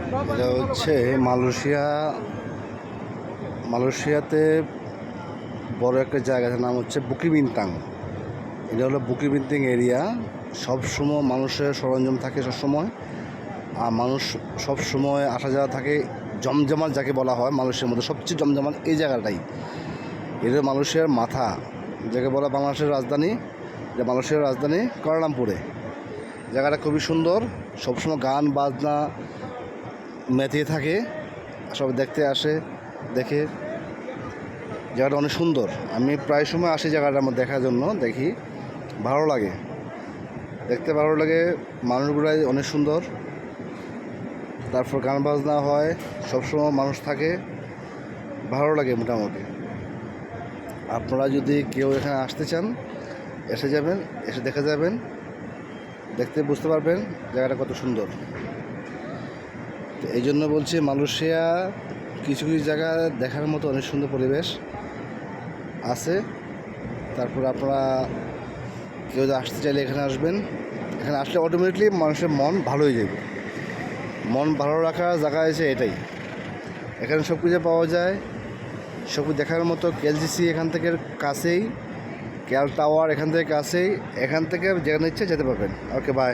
এটা হচ্ছে মালয়েশিয়াতে বড় একটা জায়গাটার নাম হচ্ছে বুকি বিনতাং। এটা হলো বুকি বিনতিং এরিয়া। সবসময় মানুষের সরঞ্জাম থাকে সবসময়, আর মানুষ সবসময় আসা যাওয়া থাকে। জমজমাট যাকে বলা হয় মালয়েশিয়ার মধ্যে সবচেয়ে জমজমাট এই জায়গাটাই। এটা মালয়েশিয়ার মাথা, যাকে বলা বাংলাদেশের রাজধানী। এটা মালয়েশিয়ার রাজধানী কুয়ালালামপুরে। জায়গাটা খুবই সুন্দর, সবসময় গান বাজনা মেতে থাকে, সব দেখতে আসে। দেখে জায়গাটা অনেক সুন্দর। আমি প্রায় সময় আসি জায়গাটার মধ্যে দেখার জন্য, দেখি ভালো লাগে, দেখতে ভালো লাগে। মানুষগুলাই অনেক সুন্দর, তারপর গান বাজনা হয়, সবসময় মানুষ থাকে, ভালো লাগে মোটামুটি। আপনারা যদি কেউ এখানে আসতে চান এসে যাবেন, এসে দেখে যাবেন, দেখতে বুঝতে পারবেন জায়গাটা কত সুন্দর। তো এই জন্য বলছি মালয়েশিয়া কিছু কিছু জায়গা দেখার মতো অনেক সুন্দর পরিবেশ আছে। তারপর আপনারা কেউ যদি আসতে চাইলে এখানে আসবেন। এখানে আসলে অটোমেটিকলি মানুষের মন ভালো হয়ে যাবে। মন ভালো রাখার জায়গা আছে এটাই। এখানে সব কিছু পাওয়া যায়, সব কিছু দেখার মতো। কেএলসিসি এখান থেকে কাছেই, কেএল টাওয়ার এখান থেকে কাছেই। এখান থেকে যেখানে ইচ্ছে যেতে পারবেন। ওকে, বাই।